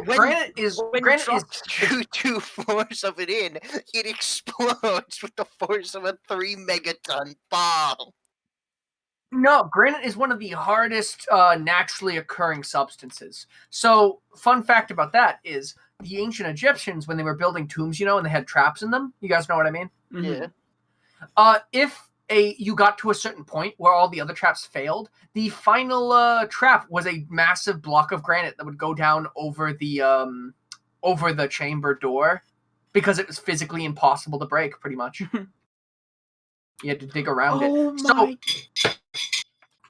granite is two floors of it in, it explodes with the force of a 3 megaton bomb. No, granite is one of the hardest naturally occurring substances. So, fun fact about that is the ancient Egyptians, when they were building tombs, and they had traps in them. You guys know what I mean? Yeah. If you got to a certain point where all the other traps failed, the final trap was a massive block of granite that would go down over the chamber door, because it was physically impossible to break. Pretty much, you had to dig around it. Oh my!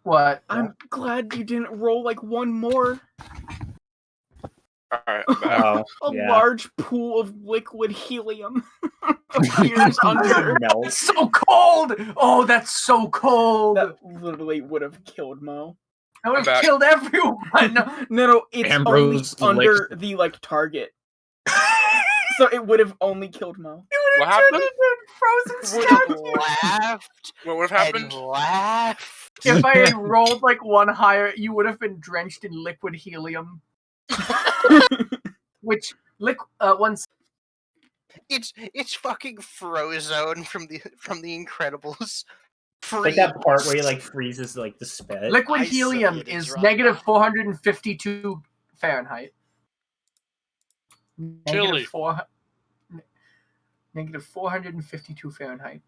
What? I'm glad you didn't roll like one more. Alright, large pool of liquid helium appears under. It's so cold! Oh, that's so cold! That literally would have killed Mo. I would have killed everyone! No, it's Ambrose only under the target. So it would have only killed Mo. What happened? Frozen statue. What would have happened? Laughed. If I had rolled like one higher, you would have been drenched in liquid helium. Which once it's fucking Frozone from the Incredibles. Like that part where he like freezes like the spit. Liquid helium is negative 452 Fahrenheit. Negative 452 Fahrenheit.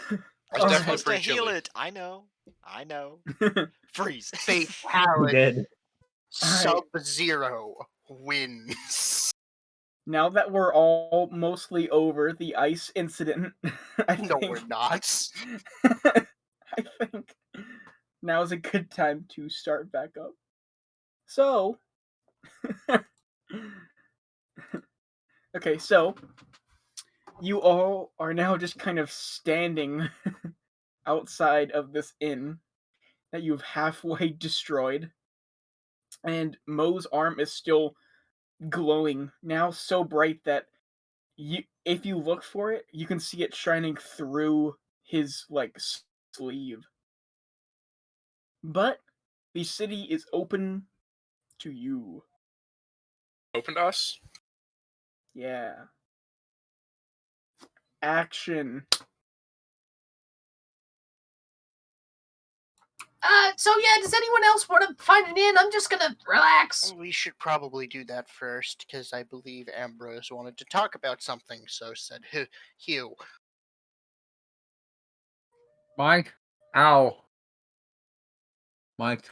That's definitely to pretty heal chilly. it. I know. Freeze. Fatality. Sub-Zero wins. Now that we're all mostly over the ice incident, we're not. I think now is a good time to start back up. So, okay, so you all are now just kind of standing outside of this inn that you've halfway destroyed. And Mo's arm is still glowing, now so bright that if you look for it, you can see it shining through his sleeve. But the city is open to you. Open to us? Yeah. Action. So yeah, does anyone else want to find an inn? I'm just gonna relax. We should probably do that first, because I believe Ambrose wanted to talk about something, so said Hugh. Mike? Ow. Mike.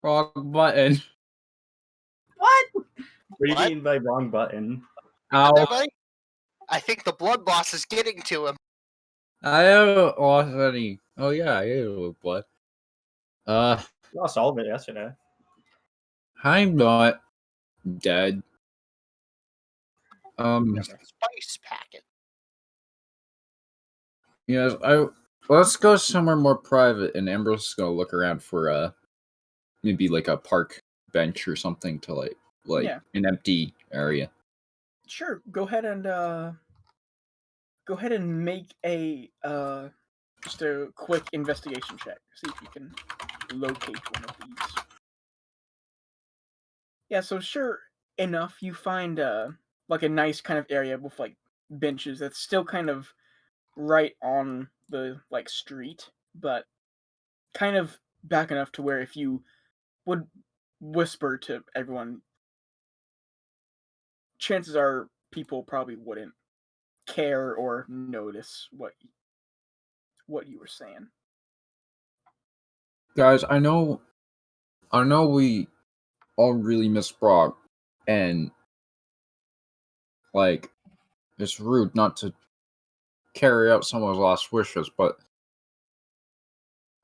Wrong button. What? What do you mean by wrong button? Ow. I think the blood boss is getting to him. I haven't lost any. Oh yeah, I ate a little blood. Lost all of it yesterday. I'm not dead. Spice packet. Yes, let's go somewhere more private, and Ambrose is gonna look around for maybe like a park bench or something to like an empty area. Sure, go ahead and make a just a quick investigation check. See if you can locate one of these. Yeah, so sure enough, you find like a nice kind of area with like benches that's still kind of right on the street, but kind of back enough to where if you would whisper to everyone, chances are people probably wouldn't care or notice what you were saying. Guys, I know we all really miss Brok, and it's rude not to carry out someone's last wishes, but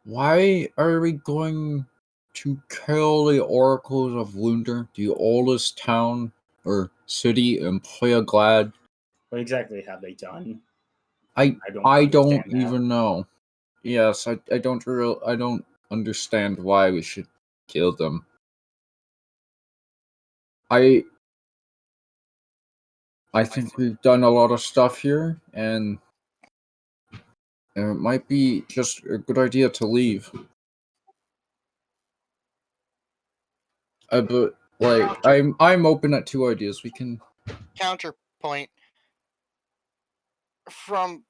why are we going to kill the oracles of Lunder, the oldest town or city in Pleoglad? What exactly have they done? I don't understand that. even know. Yes, I don't understand why we should kill them. I think we've done a lot of stuff here, and it might be just a good idea to leave. But like, I'm open at two ideas. We can. Counterpoint. From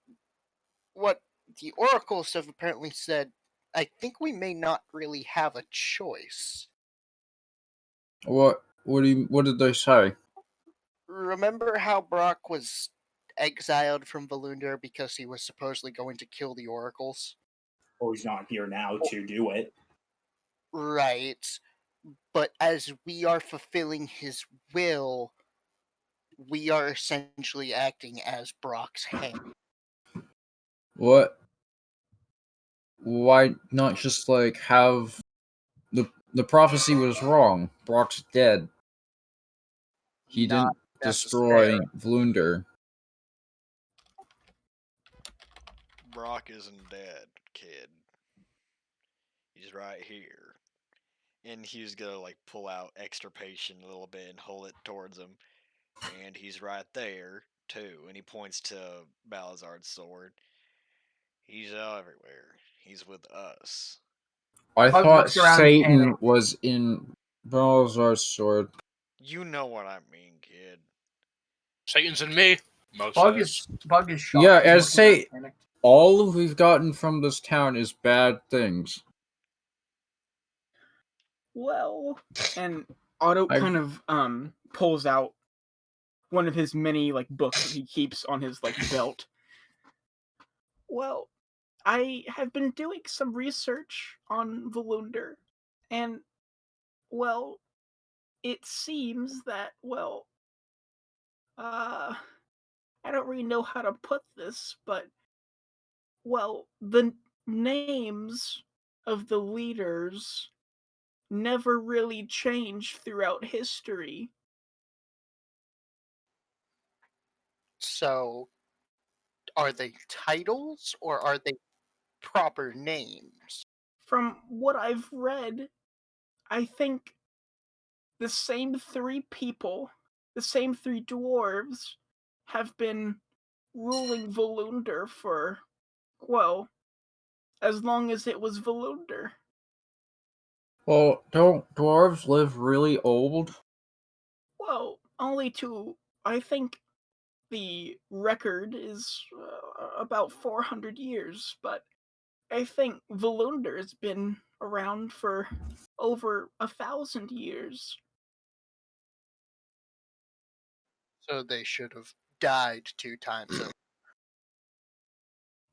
what the oracles have apparently said, I think we may not really have a choice. What did they say? Remember how Brok was exiled from Volundar because he was supposedly going to kill the oracles? Or he's not here now to do it. Right. But as we are fulfilling his will, we are essentially acting as Brok's hand. What? Why not just like have the prophecy was wrong? Brock's dead. He Not didn't destroy necessarily. Vlunder. Brok isn't dead, kid. He's right here. And he's gonna like pull out extirpation a little bit and hold it towards him. And he's right there, too. And he points to Balazar's sword. He's everywhere. He's with us. I Bug thought looks around Satan and- was in Balazar's sword. You know what I mean, kid. Satan's in me. Mo Bug says. is shocked. Yeah, He's and looking say- around panicked. All we've gotten from this town is bad things. Well, and Otto I- kind of pulls out one of his many like books that he keeps on his like belt. Well, I have been doing some research on Volundar, and well, it seems that I don't really know how to put this, but the names of the leaders never really changed throughout history. So, are they titles or are they proper names? From what I've read, I think the same three people, the same three dwarves, have been ruling Volundar for, as long as it was Volundar. Well, don't dwarves live really old? Well, only to, I think the record is about 400 years, but I think Volundar has been around for over 1,000 years. So they should have died 2 times over.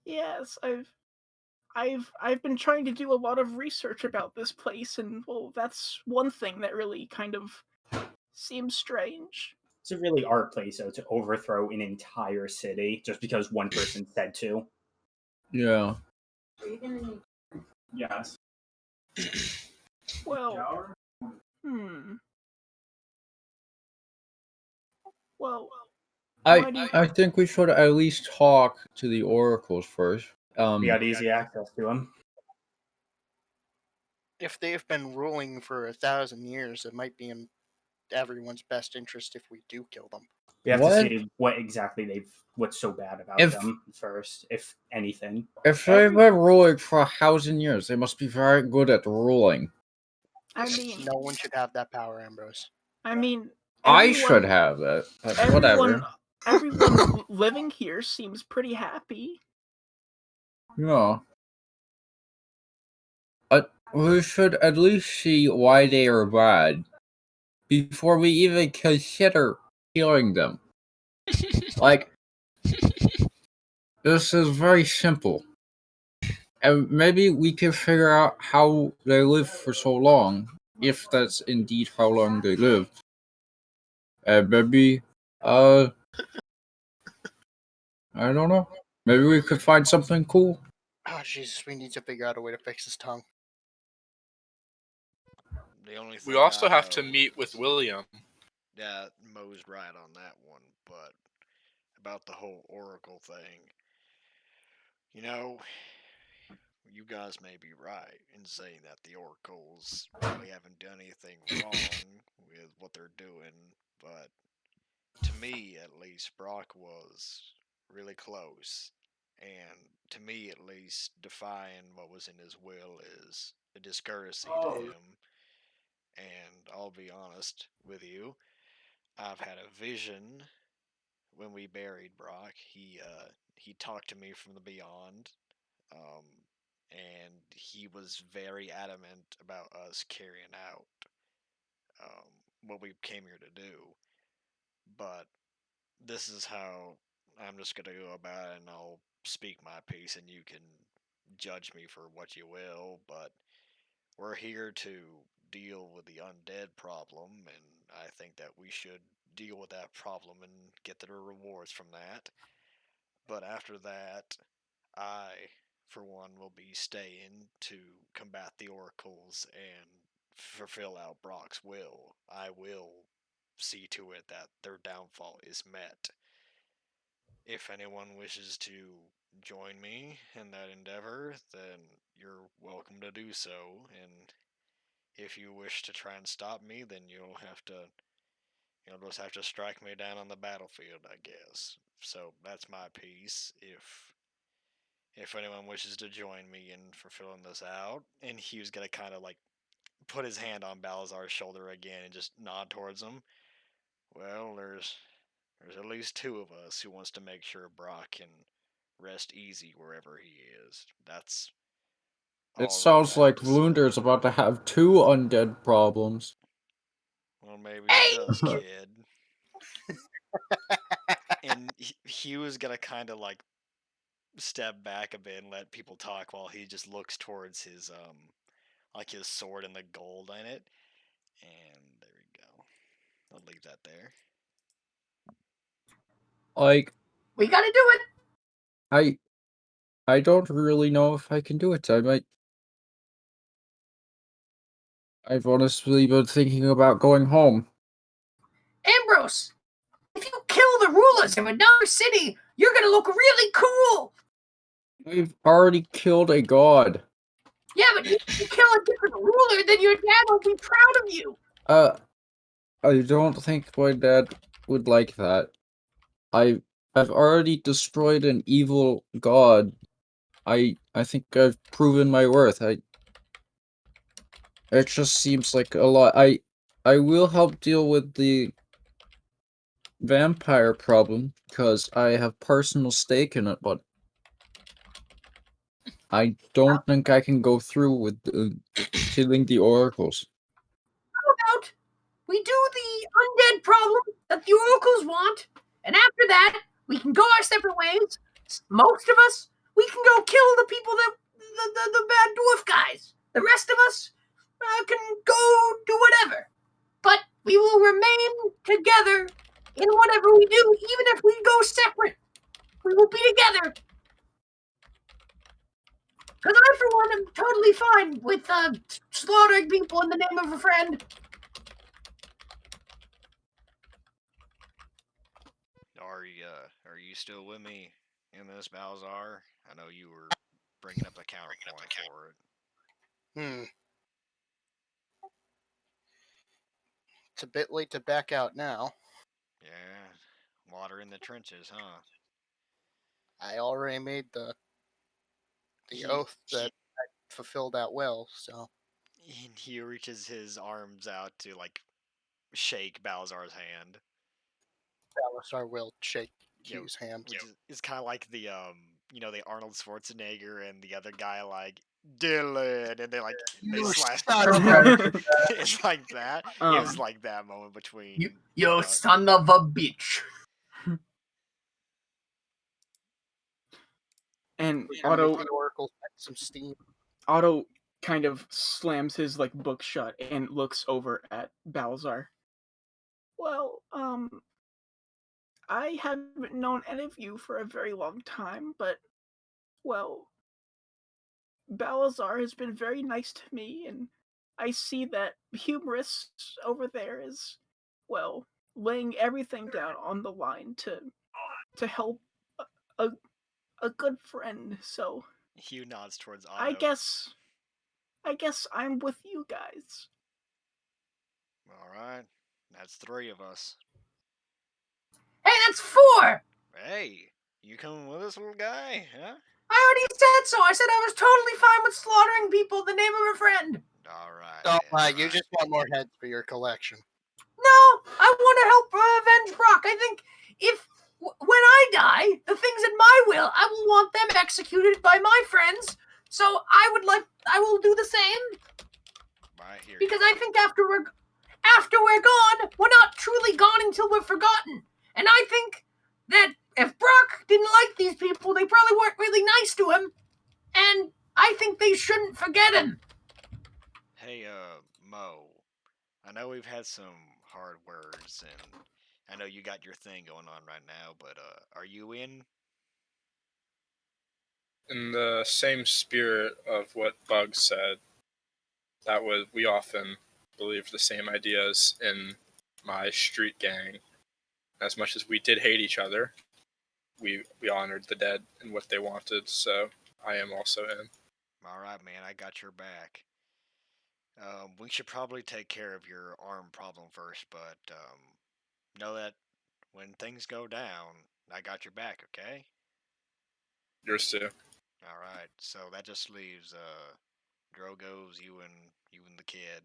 Yes, I've been trying to do a lot of research about this place, and that's one thing that really kind of seems strange. It's a really art place, though, to overthrow an entire city just because one person said to. Yeah. Yes. Well, Well, why do you- I think we should at least talk to the oracles first. We got easy access to him. If they've been ruling for 1,000 years, it might be in everyone's best interest if we do kill them. We have What? to see what exactly what's so bad about If- them first, if anything. If they've been ruling for 1,000 years, they must be very good at ruling. I mean, No one should have that power, Ambrose. I should have it. But whatever. Everyone living here seems pretty happy. Yeah. We should at least see why they are bad before we even consider killing them. Like, this is very simple. And maybe we can figure out how they live for so long, if that's indeed how long they lived. And maybe, I don't know. Maybe we could find something cool. Oh, Jesus, we need to figure out a way to fix his tongue. The only thing We also I have to know meet with is- William. Yeah, Mo's right on that one, but about the whole Oracle thing. You know, you guys may be right in saying that the Oracles really haven't done anything wrong with what they're doing, but to me, at least, Brock was really close. And to me, at least, defying what was in his will is a discourtesy to him. And I'll be honest with you. I've had a vision when we buried Brok. He talked to me from the beyond, um, and he was very adamant about us carrying out what we came here to do. But this is how I'm just gonna go about it, and I'll speak my piece, and you can judge me for what you will. But we're here to deal with the undead problem, and I think that we should deal with that problem and get the rewards from that. But after that, I, for one, will be staying to combat the oracles and fulfill out Brock's will. I will see to it that their downfall is met. If anyone wishes to join me in that endeavor, then you're welcome to do so. And if you wish to try and stop me, then you'll just have to strike me down on the battlefield, I guess. So that's my piece. If anyone wishes to join me in fulfilling this out, and he was gonna kind of like put his hand on Balazar's shoulder again and just nod towards him. Well, there's at least two of us who wants to make sure Brock can rest easy wherever he is. That's It all really sounds I have like to say. Vlunder's about to have two undead problems. Well, maybe it does, kid. And he was gonna kind of like step back a bit and let people talk while he just looks towards his like his sword and the gold in it. And there we go. I'll leave that there. Like, We gotta do it. I don't really know if I can do it. I've honestly been thinking about going home. Ambrose, if you kill the rulers of another city, you're gonna look really cool. I've already killed a god. Yeah, but if you kill a different ruler, then your dad will be proud of you. I don't think my dad would like that. I've already destroyed an evil god. I think I've proven my worth. It just seems like a lot. I will help deal with the vampire problem because I have personal stake in it, but I don't think I can go through with killing the oracles. How about we do the undead problem that the oracles want, and after that, we can go our separate ways. Most of us, we can go kill the people that the bad dwarf guys. The rest of us can go do whatever. But we will remain together in whatever we do, even if we go separate. We will be together. Because I, for one, am totally fine with slaughtering people in the name of a friend. Are you still with me in this, Balzar? I know you were bringing up the counterpoint for it. It's a bit late to back out now. Yeah, water in the trenches, huh? I already made the oath that I fulfilled that will, so. He reaches his arms out to like shake Balzar's hand. Balazar will shake Q's hand. Which is kind of like the the Arnold Schwarzenegger and the other guy like Dylan, and they like they slash. It's like that. It was like that moment between you son of a bitch. And Otto the Oracle some steam. Otto kind of slams his like book shut and looks over at Balzar. Well, I haven't known any of you for a very long time, but well, Balazar has been very nice to me, and I see that Humorous over there is, well, laying everything down on the line to help a good friend. So Hugh nods towards Otto. I guess I'm with you guys. All right, that's 3 of us. Hey, that's 4. Hey, you coming with us, little guy? Huh? I already said so. I said I was totally fine with slaughtering people in the name of a friend. All right. Oh, then, you just want more heads for your collection. No, I want to help avenge Brok. I think when I die, the things in my will, I will want them executed by my friends. So I will do the same. I hear Because you. I think after we're gone, we're not truly gone until we're forgotten. And I think that if Brok didn't like these people, they probably weren't really nice to him. And I think they shouldn't forget him. Hey, Mo. I know we've had some hard words, and I know you got your thing going on right now, but are you in? In the same spirit of what Bug said, we often believed the same ideas in my street gang. As much as we did hate each other, we honored the dead and what they wanted, so I am also in. All right, man. I got your back. We should probably take care of your arm problem first, but know that when things go down, I got your back. Okay. Yours too. All right. So that just leaves Drogo's you and the kid.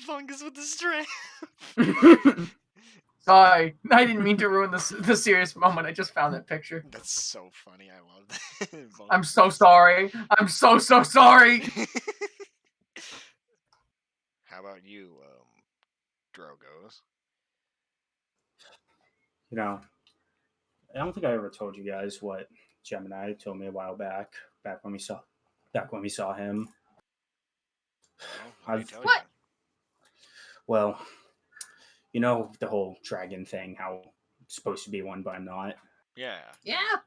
Fungus with the strength. Sorry, I didn't mean to ruin the serious moment. I just found that picture. That's so funny. I love that. I'm so sorry. I'm so sorry. How about you, Drogos? You know, I don't think I ever told you guys what Gemini told me a while back when we saw him. No, what did he tell What? Well, you know the whole dragon thing, how it's supposed to be one, but I'm not. you? Yeah. Yeah.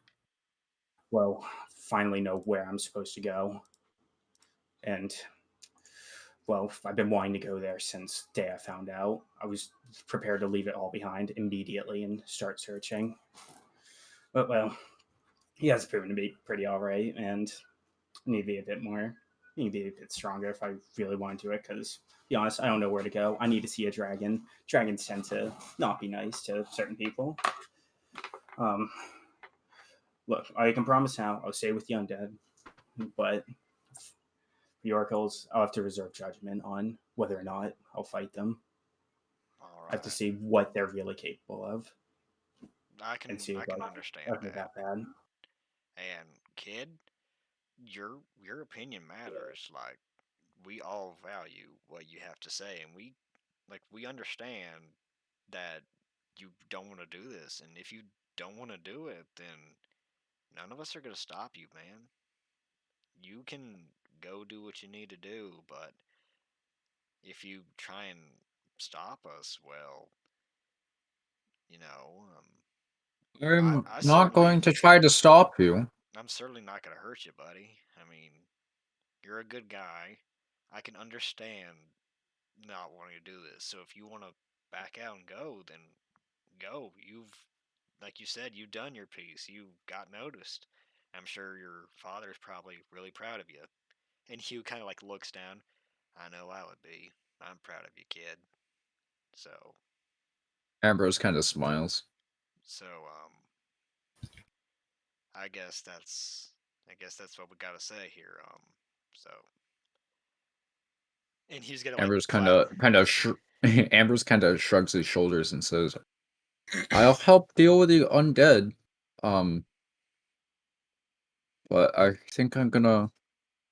Well, finally know where I'm supposed to go. And, well, I've been wanting to go there since the day I found out. I was prepared to leave it all behind immediately and start searching. But, well, he has proven to be pretty alright, and need to be a bit more. Need to be a bit stronger if I really want to do it, because, to be honest, I don't know where to go. I need to see a dragon. Dragons tend to not be nice to certain people. Look, I can promise now I'll stay with the undead, but the oracles, I'll have to reserve judgment on whether or not I'll fight them. All I have to right. see what they're really capable of I can and see if understand they're that. that bad. And kid, your opinion matters. Like we all value what you have to say, and we understand that you don't want to do this, and if you don't want to do it, then none of us are gonna stop you, man. You can go do what you need to do, but if you try and stop us, well, you know, I'm I not going certainly, to try to stop you. I'm certainly not gonna hurt you, buddy. I mean, you're a good guy. I can understand not wanting to do this. So if you want to back out and go, then go. Like you said, you've done your piece. You got noticed. I'm sure your father's probably really proud of you. And Hugh kind of like looks down. I know I would be. I'm proud of you, kid. So, Ambrose kind of smiles. so, I guess that's what we gotta say here. So, and he's gonna like Ambrose clap. Ambrose kind of shrugs his shoulders and says, "I'll help deal with the undead. Um, but I think I'm gonna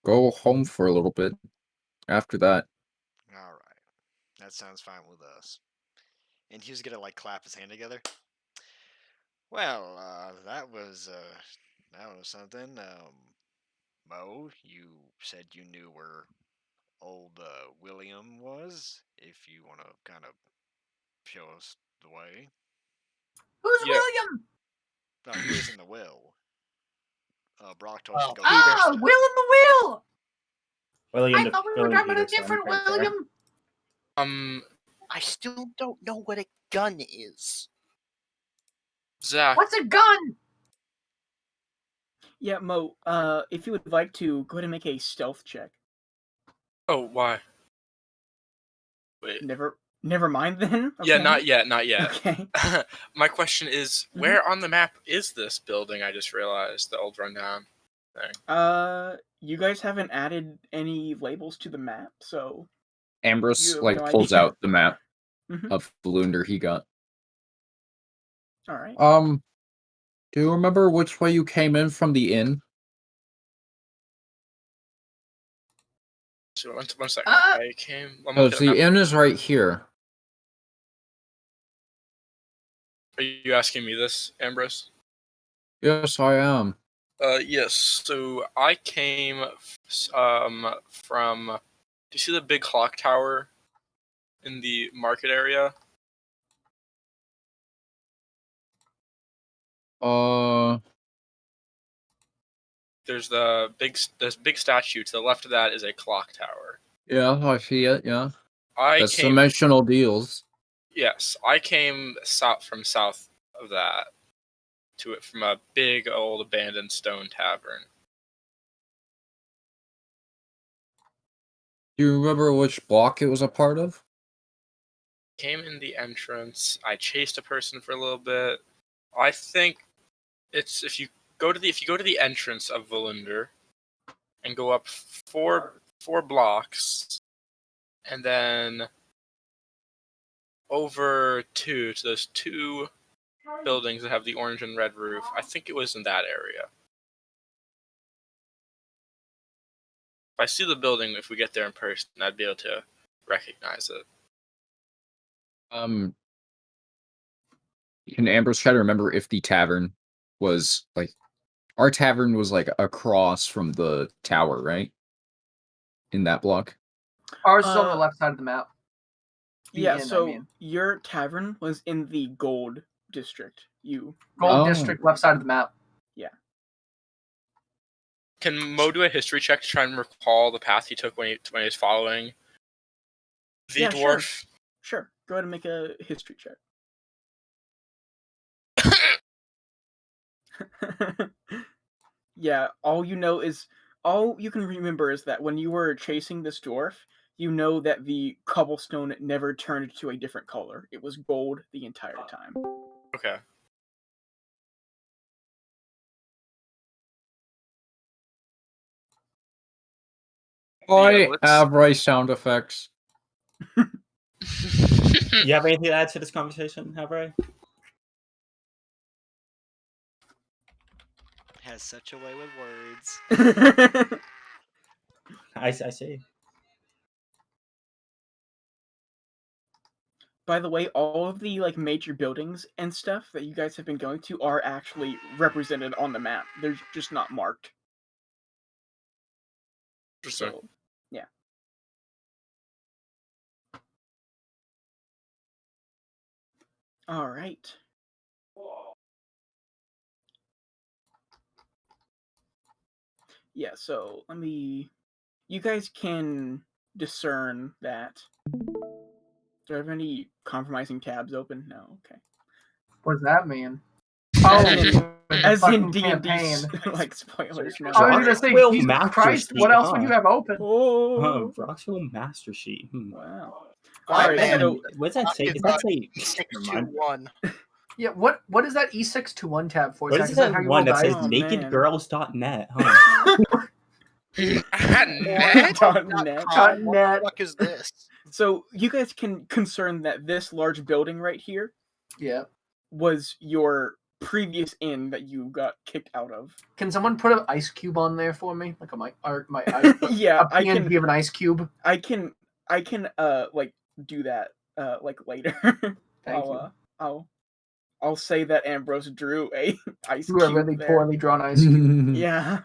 go home for a little bit after that." All right, that sounds fine with us. And he's gonna like clap his hand together. Well, that was something. Mo, you said you knew where old William was. If you want to kind of show us the way. Who's Yeah. William? No, he was in the will. Brok told us to Oh, go Peter. get your Ah, stuff. Will in the Will. William, I thought we were William talking about a Peterson, different right there. William. I still don't know what a gun is. Zach. What's a gun? Yeah, Mo, if you would like to, go ahead and make a stealth check. Oh, why? Wait. Never mind then? Yeah, Okay. not yet, not yet. Okay. My question is, where on the map is this building? I just realized the old rundown. thing. You guys haven't added any labels to the map, so Ambrose You have like no pulls idea. out the map Mhm. of the Lunder he got. all right. Do you remember which way you came in from the inn? So one second. I came. I'm Oh, looking so the at inn is right here. Are you asking me this, Ambrose? Yes, I am. Yes. So I came from. Do you see the big clock tower in the market area? There's this big statue. To the left of that is a clock tower. Yeah, I see it. Yeah, I that's came. dimensional deals. Yes, I came south of that to it from a big old abandoned stone tavern. Do you remember which block it was a part of? Came in the entrance. I chased a person for a little bit. I think it's if you go to the entrance of Volunder and go up four blocks, and then over to those two buildings that have the orange and red roof. I think it was in that area. If I see the building, if we get there in person, I'd be able to recognize it. Can Ambrose try to remember if the tavern was like our tavern was like across from the tower, right? In that block. Ours is on the left side of the map. Yeah, inn, so I mean. your tavern was in the gold district. Gold Oh. district, left side of the map. Yeah. Can Mo do a history check to try and recall the path he took when he was following the Yeah, dwarf? Sure. Go ahead and make a history check. Yeah, all you can remember is that when you were chasing this dwarf, you know that the cobblestone never turned to a different color. It was gold the entire time. Okay. I let's- have right sound effects. You have anything to add to this conversation, Havre? Has such a way with words. I see. By the way, all of the major buildings and stuff that you guys have been going to are actually represented on the map. They're just not marked. So, yeah. All right. Yeah, so you guys can discern that. Do I have any compromising tabs open? No, okay. What does that mean? As in D&D, campaign. spoilers. No. I was gonna say, Brock will Jesus master Christ, sheet, what else huh? would you have open? Oh, Brock's master sheet. wow. Alright, Alright, man. so What does that say? Is Does that say 621. Yeah, what is that E621 tab for? What is Is that how you one roll that says dice? Oh, man. nakedgirls.net, huh? Net? .net. What the fuck is this? So you guys can concern that this large building right here Yeah. was your previous inn that you got kicked out of. Can someone put an ice cube on there for me? Like my ice, Yeah, a PNG of an ice cube. I can do that later. Thank you. I'll say that Ambrose drew a ice You are cube really there. poorly drawn ice cube. Yeah.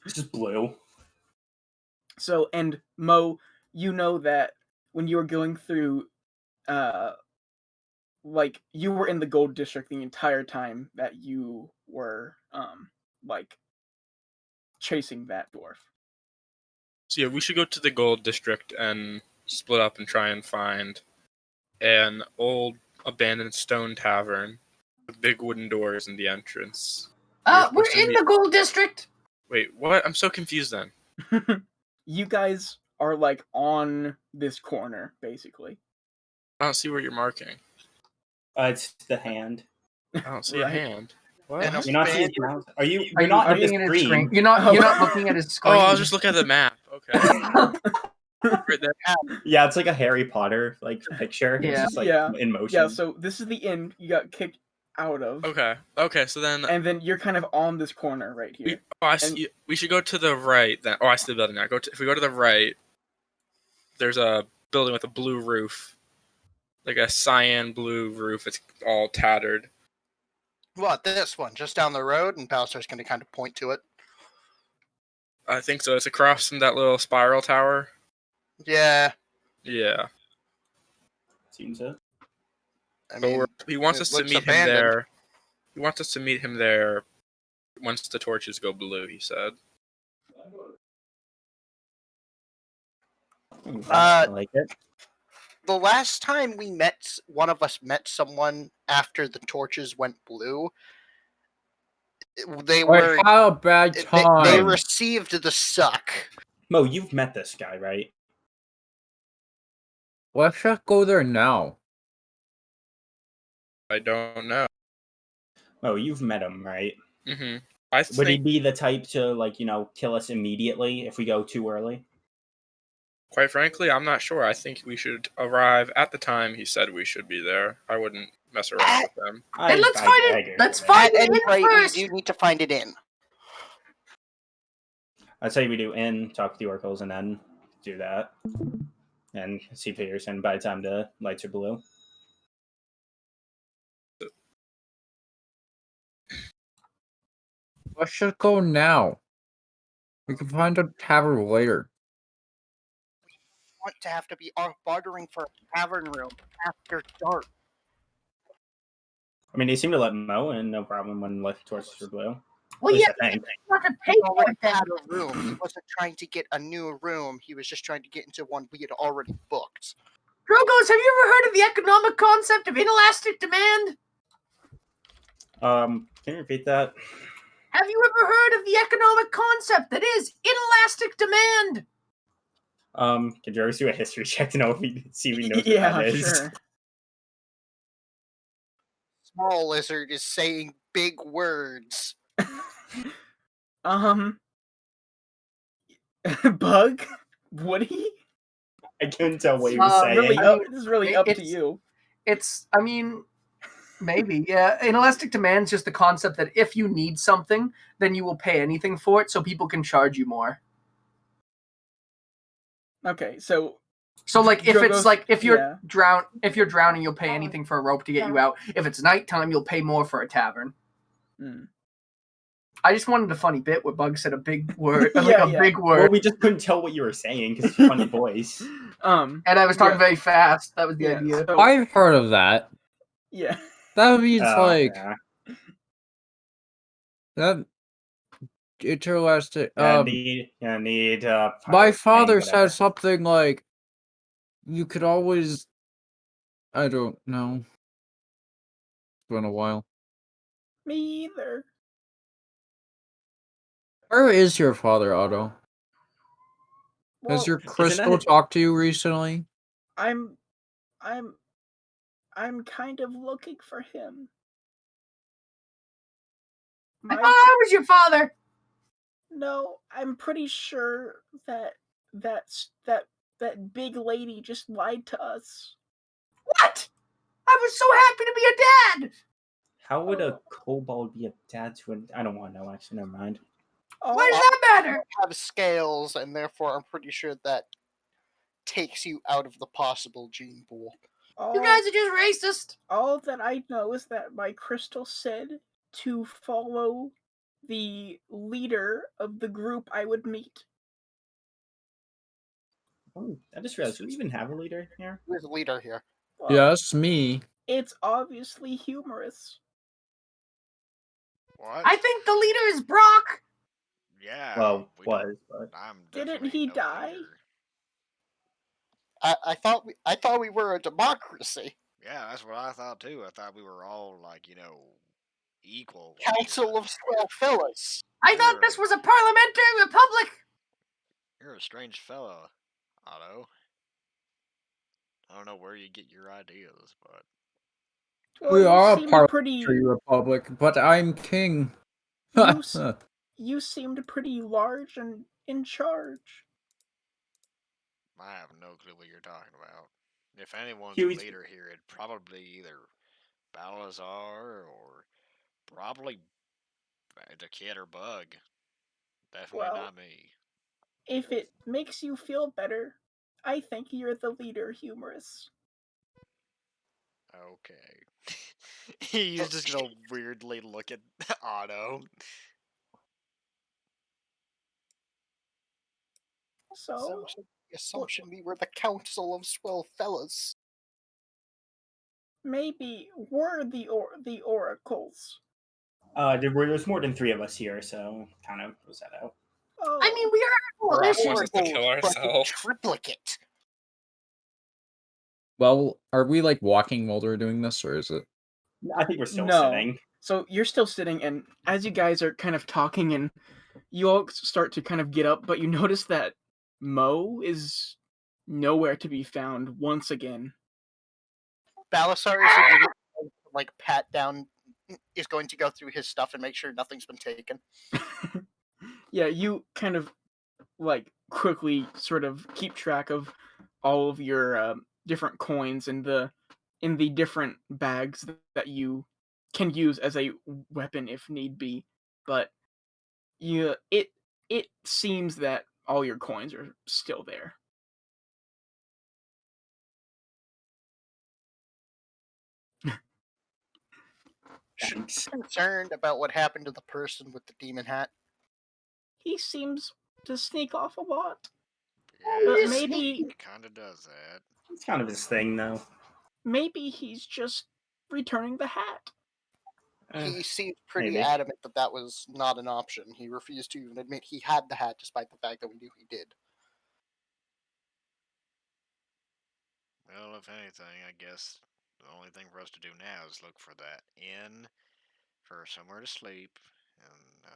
It's just blue. So, and Mo, you know that when you were going through, you were in the gold district the entire time that you were, chasing that dwarf. So yeah, we should go to the gold district and split up and try and find an old abandoned stone tavern with big wooden doors in the entrance. We're in the gold district. Wait, what? I'm so confused then. You guys are on this corner, basically. I don't see where you're marking. It's the hand. I don't see a hand. What? An You're not seeing his abandoned- mouse? Are you? Are You're you not at looking the at his screen? screen. You're not. Oh. You're not looking at his screen. Oh, I was just looking at the map. Okay. Right there. Yeah, it's like a Harry Potter like picture. Yeah. It's just like Yeah. in motion. Yeah, so this is the inn you got kicked out of. Okay. Okay. So then, And then you're kind of on this corner right here. we should go to the right. Then, I see the building now. If we go to the right, there's a building with a blue roof, like a cyan blue roof. It's all tattered. What, this one, just down the road, and Palliser's going to kind of point to it. I think so. It's across from that little spiral tower. Yeah, Yeah. Seems it. I So mean, he wants it us to looks meet him abandoned. there. He wants us to meet him there once the torches go blue. He said. I like it. The last time one of us met someone after the torches went blue, they Wait, were how a bad they time. received the suck. Mo, you've met this guy, right? Let's just go there now. I don't know. Mo, you've met him, right? Mm-hmm. I Would he think, be the type to kill us immediately if we go too early? quite frankly, I'm not sure. I think we should arrive at the time he said we should be there. I wouldn't mess around with him. Then let's find it. agree Let's with that. find At it any in rate, first. we do need to find it in. I'd say we do talk with the oracles, and then do that, and see Peterson by the time the lights are blue. Let's just go now. We can find a tavern later. Want to have to be bartering for a tavern room after dark. I mean, they seem to let Mo in, no problem, when light torches are blue. Well, At least yeah, I think. you have to pay He for already it then. had a room. He wasn't trying to get a new room. He was just trying to get into one we had already booked. Drogos, have you ever heard of the economic concept of inelastic demand? Can you repeat that? Have you ever heard of the economic concept that is inelastic demand? Can Jarvis do a history check to know if we see if we know what Yeah, that is? sure. Small lizard is saying big words. Bug? Woody? I couldn't tell what he was Really, saying. this is really up to it's- you. I mean, maybe, yeah. Inelastic demand is just the concept that if you need something, then you will pay anything for it, so people can charge you more. Okay, so So, like, if Drogos- it's like if you're yeah. if you're drowning, you'll pay anything for a rope to get you out. If it's nighttime, you'll pay more for a tavern. I just wanted a funny bit where Bug said a big word, like a Yeah. big Well, word, we just couldn't tell what you were saying because it's a funny voice. and I was talking yeah. very fast. That was the Yeah, idea. so- I've heard of that. yeah. That means like Yeah. that interesting. Need My pirate father thing, whatever. said something like, "You could always." I don't know. It's been a while. Me either. Where is your father, Otto? Well, Has your Isn't crystal that- talked to you recently? I'm kind of looking for him. I thought I was your father. No, I'm pretty sure that big lady just lied to us. What? I was so happy to be a dad. How would a kobold be a dad to an... I don't want to know, actually. Never mind. Why does that matter? Have scales, and therefore I'm pretty sure that takes you out of the possible gene pool. You guys are just racist. All that I know is that my crystal said to follow the leader of the group I would meet. Oh, I just realized, do we even have a leader here? Who's the leader here? Well, Yes, me. It's obviously humorous. What? I think the leader is Brok. Yeah. Well, we was, don't- but... I'm Didn't definitely he no die? leader. I thought we were a democracy. Yeah, that's what I thought too. I thought we were all like, equal. Council of Swell Fellas. I thought this was a parliamentary republic. You're a strange fella, Otto. I don't know where you get your ideas, but Well, We you are a seemed parliamentary republic, but I'm king. You you seemed pretty large and in charge. I have no clue what you're talking about. If anyone's a Huey's- leader here, it'd probably either Balazar or probably the kid or Bug. Definitely Well, not me. if it makes you feel better, I think you're the leader, Humorous. Okay. He's just gonna weirdly look at Otto. So, Assumption we were the council of swell fellas. maybe we're the oracles. There's more than 3 of us here, so kind of was that out. Oh, I mean, we are We're coalition. forced to kill Oracles, but in ourselves. triplicate. Well, are we like walking while we're doing this, or is it? I think we're still No. sitting. So you're still sitting, and as you guys are kind of talking, and you all start to kind of get up, but you notice that Mo is nowhere to be found once again. Balasar is immediately going to, like pat down, is going to go through his stuff and make sure nothing's been taken. Yeah, you kind of like quickly sort of keep track of all of your different coins in the different bags that you can use as a weapon if need be. But it seems that all your coins are still there. Thanks. Concerned about what happened to the person with the demon hat. He seems to sneak off a lot. Yeah, But maybe he kinda does that. It's kind of his thing, though. maybe he's just returning the hat. He seemed pretty maybe. adamant that that was not an option. He refused to even admit he had the hat, despite the fact that we knew he did. Well, if anything, I guess the only thing for us to do now is look for that inn, for somewhere to sleep, and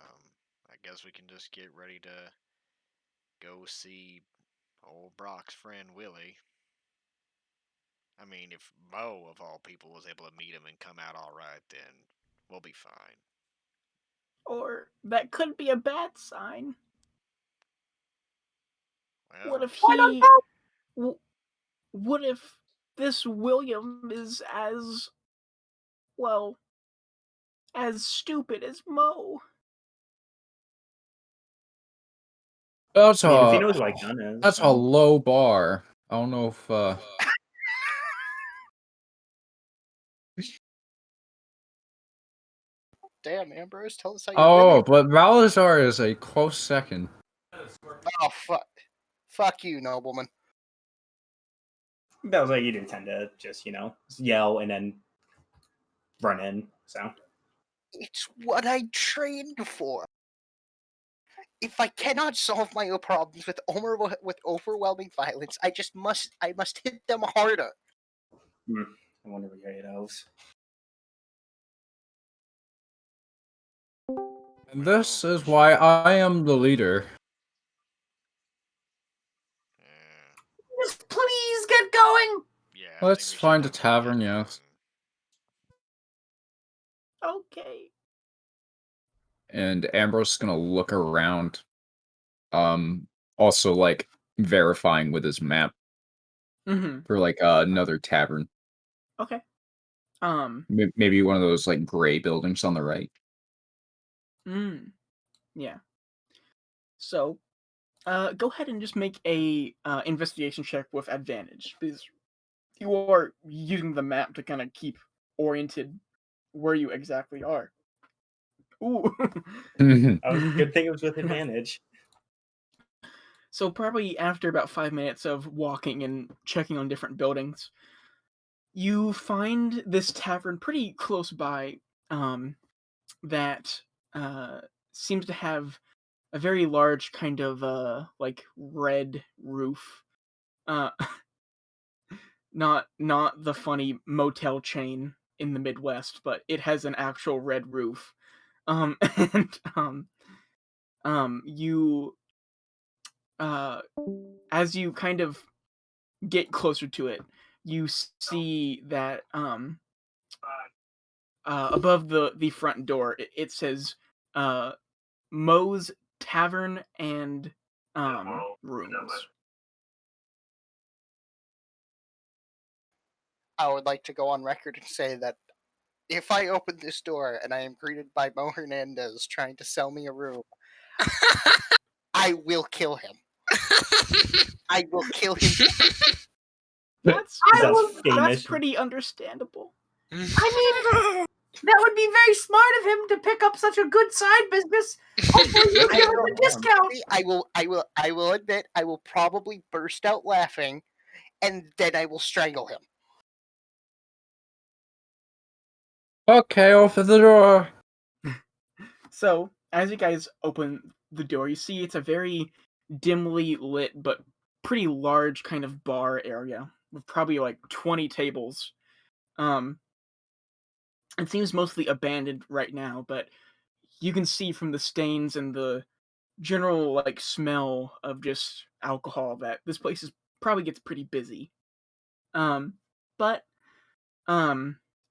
I guess we can just get ready to go see old Brock's friend Willie. I mean, if Mo, of all people, was able to meet him and come out alright, then we'll be fine. Or that could be a bad sign. Well, What if I don't he what if this William is as well as stupid as Mo? That's I mean, if he a knows what gun is. that's a low bar. I don't know if Damn, Ambrose, tell us how you Oh, really. but Balazar is a close second. Oh, fuck you, nobleman. That was like you do tend to just, yell and then run in. So It's what I trained for. If I cannot solve my own problems with overwhelming violence, I must hit them harder. I wonder what your 8 elves. And this is why I am the leader. Yeah, Just please get going. yeah. I Let's think we should find a definitely get tavern, going. yes. Okay. And Ambrose is gonna look around. Also like verifying with his map Mm-hmm. for like another tavern. Okay. Maybe one of those like gray buildings on the right. Yeah. So, go ahead and just make a investigation check with advantage, because you are using the map to kind of keep oriented where you exactly are. Ooh. Good thing it was with advantage. So probably after about 5 minutes of walking and checking on different buildings, you find this tavern pretty close by, that seems to have a very large kind of like red roof. Uh, not the funny motel chain in the Midwest, but it has an actual red roof. And you as you kind of get closer to it, you see that above the front door, it says Moe's Tavern and rooms. I would like to go on record and say that if I open this door and I am greeted by Mo Hernandez trying to sell me a room, I will kill him. I will kill him. That's famous. pretty understandable. I mean, that would be very smart of him to pick up such a good side business. Hopefully, you give him a discount. I will admit I will probably burst out laughing, and then I will strangle him. Okay, off of the door. So, as you guys open the door, you see it's a very dimly lit but pretty large kind of bar area with probably like 20 tables. It seems mostly abandoned right now, but you can see from the stains and the general like smell of just alcohol that this place is probably gets pretty busy. But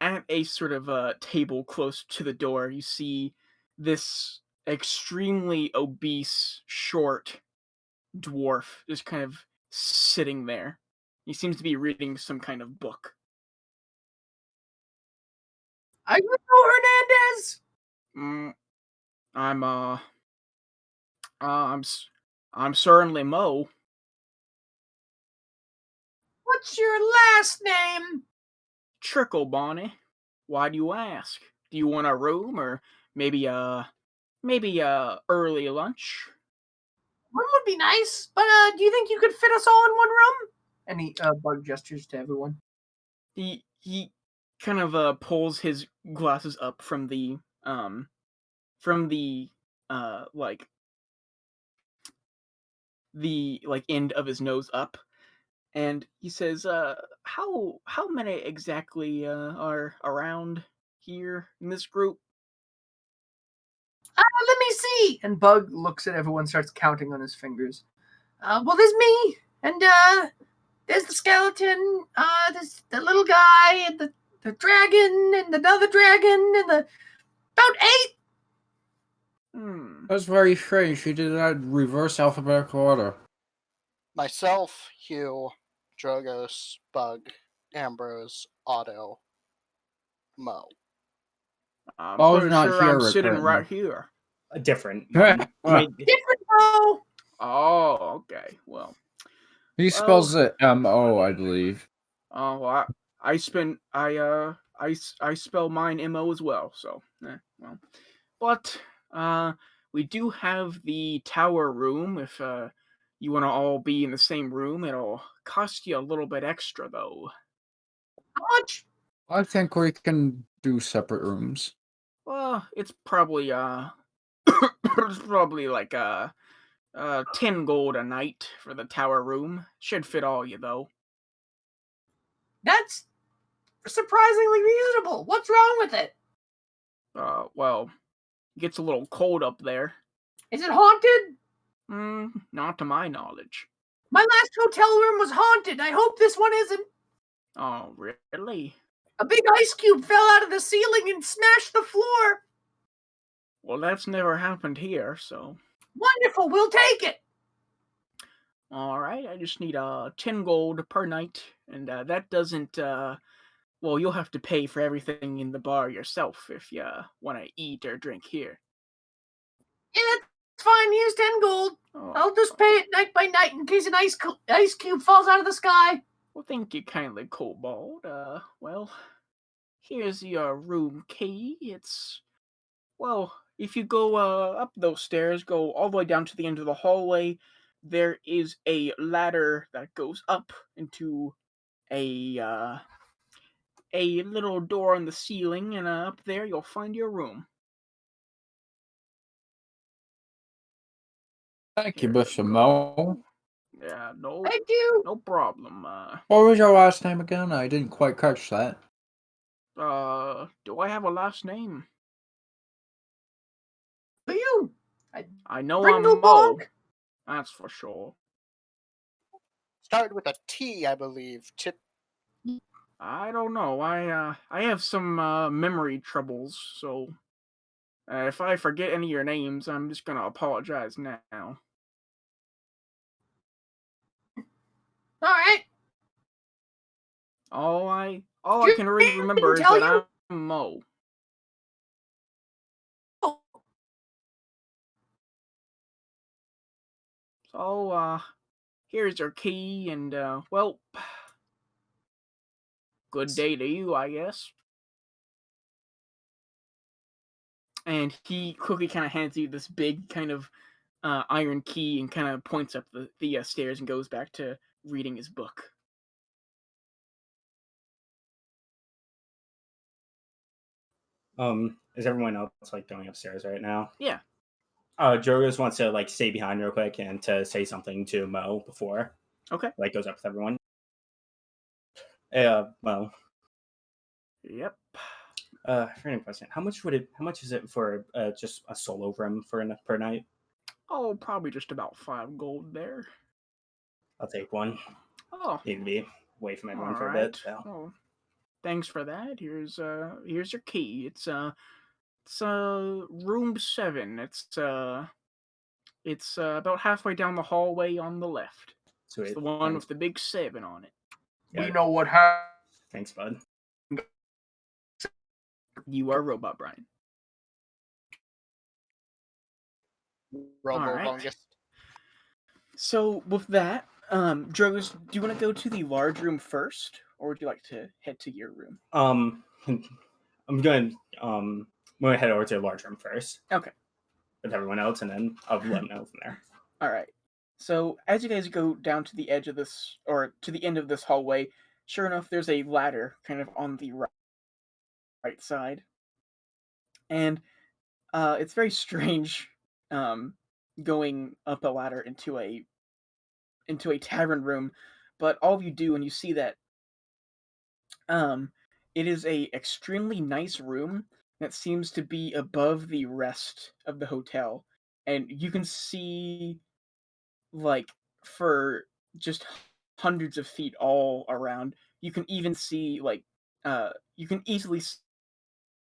at a sort of table close to the door, you see this extremely obese, short dwarf just kind of sitting there. He seems to be reading some kind of book. Are you Mo Hernandez? I'm certainly Mo. What's your last name? Trickle, Bonnie. Why do you ask? Do you want a room or maybe early lunch? One would be nice, but do you think you could fit us all in one room? And he Bug gestures to everyone. He kind of pulls his glasses up from the like the end of his nose up, and he says, how many exactly are around here in this group? Let me see. And Bug looks at everyone, starts counting on his fingers. Well, there's me, and there's the skeleton, there's the little guy, and the dragon, and another dragon, and about 8. That's very strange. She did that reverse alphabetical order. Myself, Hugh, Drogos, Bug, Ambrose, Otto, Mo. I'm Mo's pretty not sure I'm here, sitting right apparently. here. A different one. Different Mo. Oh, okay. Well, He spells it M-O, I believe. well, I spell mine M-O as well. So, well, but we do have the tower room. If you want to all be in the same room, it'll cost you a little bit extra, though. How much? I think we can do separate rooms. Well, it's probably it's probably like 10 gold a night for the tower room. Should fit all you though. That's surprisingly reasonable. What's wrong with it? Well, it gets a little cold up there. Is it haunted? Not to my knowledge. My last hotel room was haunted. I hope this one isn't. Oh, really? A big ice cube fell out of the ceiling and smashed the floor. Well, that's never happened here, so. Wonderful, we'll take it. Alright, I just need 10 gold per night, and that doesn't, well, you'll have to pay for everything in the bar yourself if you want to eat or drink here. Yeah, that's fine. Here's 10 gold. Oh, I'll just pay it night by night in case an ice cube falls out of the sky. Well, thank you kindly, Kobold. Well, here's your room key. It's, well, if you go up those stairs, go all the way down to the end of the hallway, there is a ladder that goes up into a little door on the ceiling, and up there you'll find your room. Thank you, Mr. Mo. Yeah, no, Thank you. no problem. What was your last name again? I didn't quite catch that. Do I have a last name? For you. I know I'm Mo. Brindleborg. That's for sure. Started with a T, I believe. I don't know. I have some memory troubles, so if I forget any of your names, I'm just gonna apologize now. All right. All I can really remember is tell that you. I'm Mo. So here's your key, and well, good day to you, I guess. And he quickly kind of hands you this big kind of iron key and kind of points up the stairs and goes back to reading his book. Is everyone else like going upstairs right now? Yeah. Jorgos wants to like stay behind real quick and to say something to Mo before Okay. like goes up with everyone. Mo. Yep. Random question. How much is it for just a solo room per night? Oh, probably just about 5 gold there. I'll take one. Oh. Need to be away from everyone All for a right. bit. So. Well, thanks for that. Here's your key. It's room 7. It's about halfway down the hallway on the left. Sweet. It's the one Thanks. with the big 7 on it. Yeah. We know what happened. Thanks, bud. You are Robot Brian. Robo-fungus. So with that, Drogos, do you want to go to the large room first, or would you like to head to your room? I'm going to head over to the large room first. Okay. With everyone else, and then I'll let them know from there. All right. So as you guys go down to the edge of this, or to the end of this hallway, sure enough, there's a ladder kind of on the right side, and it's very strange going up a ladder into a tavern room, but all of you do, and you see that it is a extremely nice room that seems to be above the rest of the hotel, and you can see like for just hundreds of feet all around. You can even see you can easily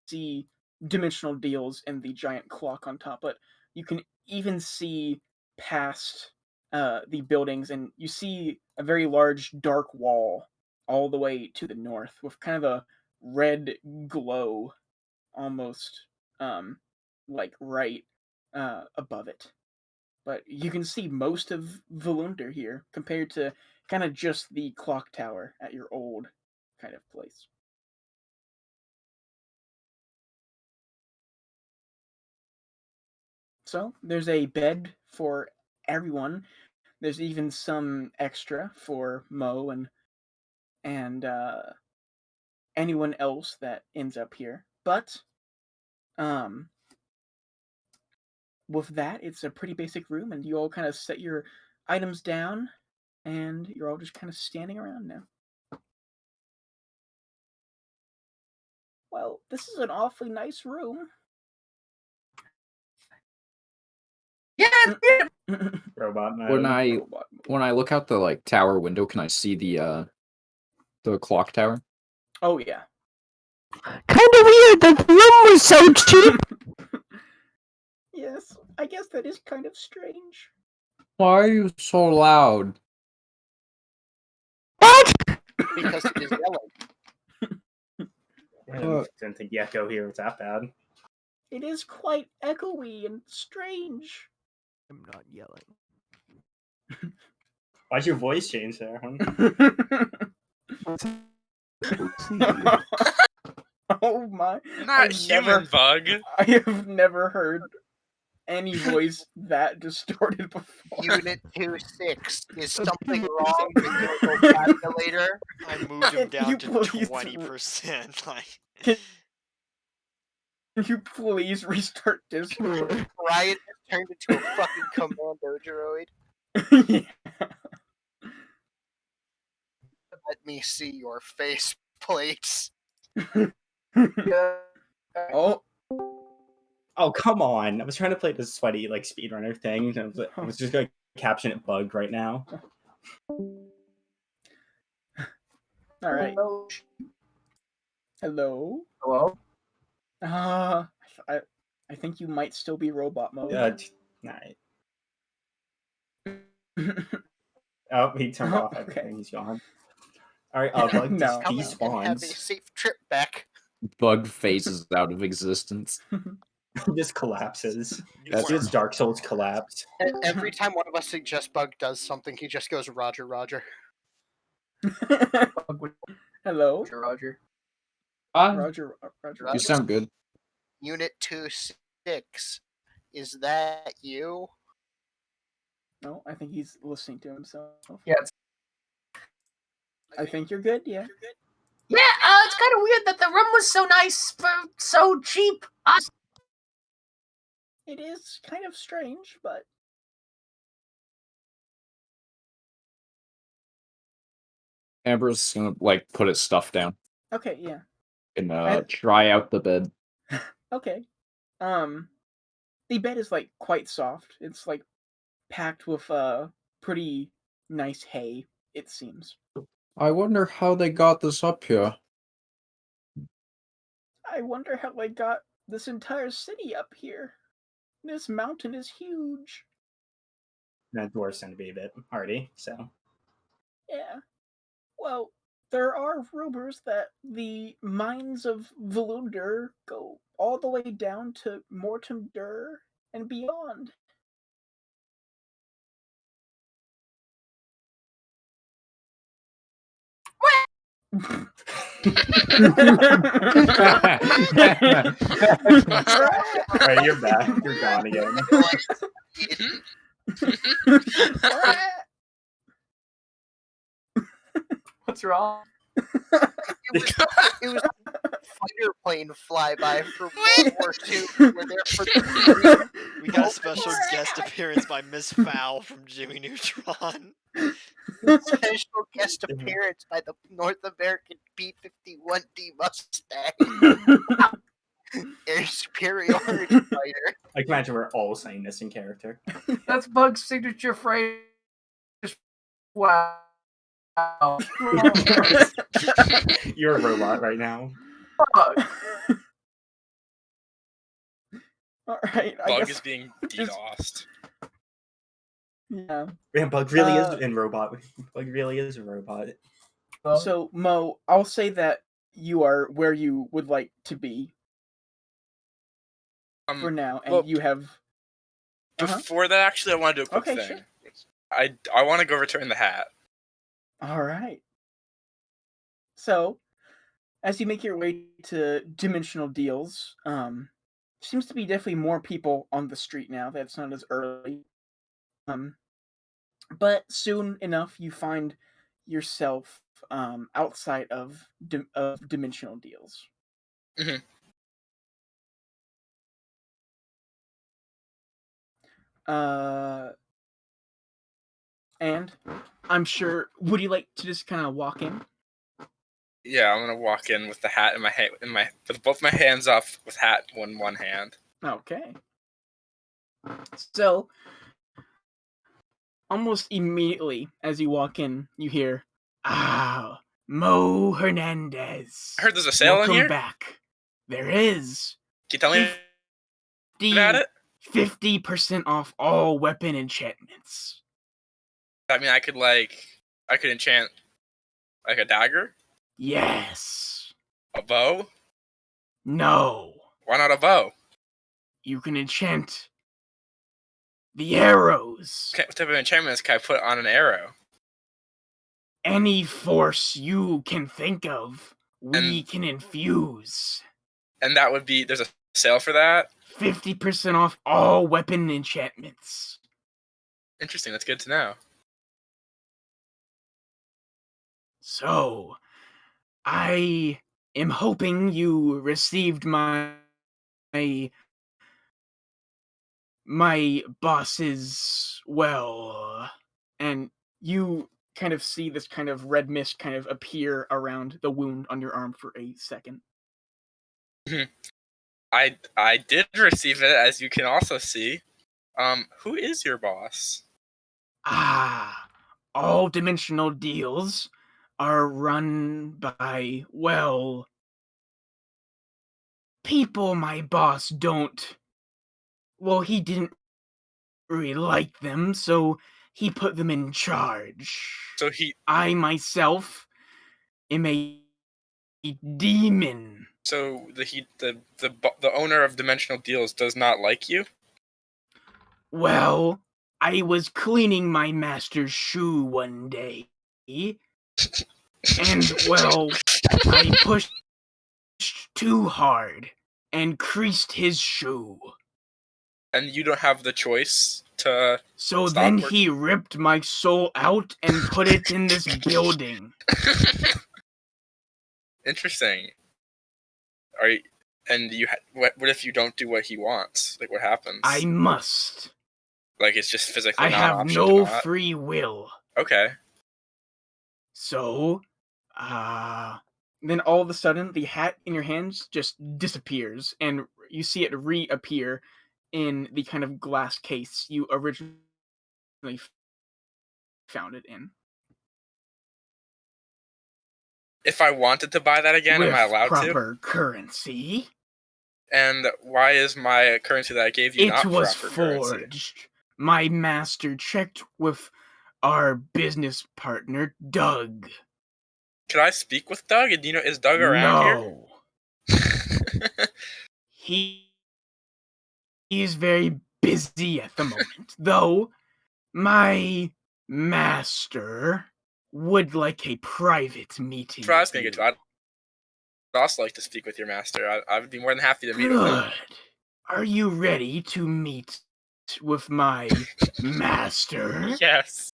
see dimensional deals in the giant clock on top, but you can even see past the buildings, and you see a very large dark wall all the way to the north with kind of a red glow almost like right above it. But you can see most of Volunder here compared to kind of just the clock tower at your old kind of place. So there's a bed for everyone. There's even some extra for Mo and anyone else that ends up here. But with that, it's a pretty basic room, and you all kind of set your items down, and you're all just kind of standing around now. Well, this is an awfully nice room. Yeah. Robot mode. When I look out the like tower window, can I see the clock tower? Oh yeah. Kind of weird that the room was so cheap. Yes, I guess that is kind of strange. Why are you so loud? What? Because it is yellow. I didn't think the echo here was that bad. It is quite echoey and strange. I'm not yelling. Why'd your voice change there, huh? Oh my. Not human bug. I have never heard any voice that distorted before. Unit 2-6. Is something wrong with your vocabulator? I moved him Can you down to please 20%. Like, Can you please restart Discord? Ryan has turned into a fucking commando droid. Yeah. Let me see your face plates. Oh, Oh, come on. I was trying to play this sweaty like speedrunner thing. I was just going to caption it bugged right now. all right. Hello. Hello? I think you might still be robot mode. Night. Oh, he turned Oh, off everything. okay. He's gone. All right, Bug No. just Come in and have a despawns. safe trip back. Bug phases out of existence. Just collapses. That's- It's Dark Souls collapse. Every time one of us suggests Bug does something, he just goes, Roger, Roger. Bug with Hello. Roger. Roger. You sound good. Unit 2-6. Is that you? No, I think he's listening to himself. Yeah, it's I think you're good. Yeah. Yeah, it's kind of weird that the room was so nice for so cheap. It is kind of strange, but Amber's gonna like put his stuff down okay. Yeah. and I- try out the bed. Okay. The bed is like quite soft. It's like packed with pretty nice hay, it seems. I wonder how they got this up here. I wonder how they got this entire city up here. This mountain is huge. That dwarf's gonna be a bit hardy, so. Yeah. Well, there are rumors that the mines of Volunder go all the way down to Mortemdur and beyond. Alright, you're back. You're gone again. What's wrong? It was a fighter plane flyby from World War II. We're there for the We got a special guest appearance by Miss Fowl from Jimmy Neutron. special guest appearance by the North American P-51D Mustang. Air superiority fighter. I can imagine we're all saying this in character. That's Bug's signature phrase. Wow. You're a robot right now. Bug. All right. I Bug guess, is being DDoSed. yeah. Man, Bug really is in robot. Bug really is a robot. So Mo, I'll say that you are where you would like to be for now, and well, you have. Before that, actually, I want to do a quick Okay, thing. sure. I want to go return the hat. All right. So, as you make your way to Dimensional Deals, seems to be definitely more people on the street now. That's not as early. But soon enough, you find yourself outside of Dimensional Deals. Mhm. And I'm sure. Would you like to just kind of walk in? Yeah, I'm gonna walk in with the hat in my hand, with both my hands up, with hat in one hand. Okay. So, almost immediately as you walk in, you hear, "Ah, Mo Hernandez. I heard there's a sale in Welcome here. back. There is. Can you tell me about it? 50% off all weapon enchantments. I mean, I could enchant like a dagger, Yes. a bow. No. Why not a bow? You can enchant the arrows. What type of enchantments can I put on an arrow? Any force you can think of, we can infuse. And that would be, there's a sale for that? 50% off all weapon enchantments. Interesting, that's good to know. So, I am hoping you received my boss's, well, and you kind of see this kind of red mist kind of appear around the wound on your arm for a second. I did receive it, as you can also see. Who is your boss? All Dimensional Deals are run by, well, people my boss don't. Well, he didn't really like them, so he put them in charge. So he. I myself am a demon. So the owner of Dimensional Deals does not like you. Well, I was cleaning my master's shoe one day, and well, I pushed too hard and creased his shoe. And you don't have the choice to. So Stop then working. he ripped my soul out and put it in this building. Interesting. Are you? And you. What if you don't do what he wants? Like, what happens? I must. Like, it's just physically I not have an option no to not? free will. Okay. So, then all of a sudden, the hat in your hands just disappears, and you see it reappear in the kind of glass case you originally found it in. If I wanted to buy that again, With am I allowed proper currency. And why is my currency that I gave you It not was proper currency? forged. My master checked with our business partner, Doug. Could I speak with Doug? And is Doug around No. here? He's very busy at the moment, though my master would like a private meeting. That's what I was with going to you. get to. I'd also like to speak with your master. I would be more than happy to meet with him. Good. Are you ready to meet with my master? Yes.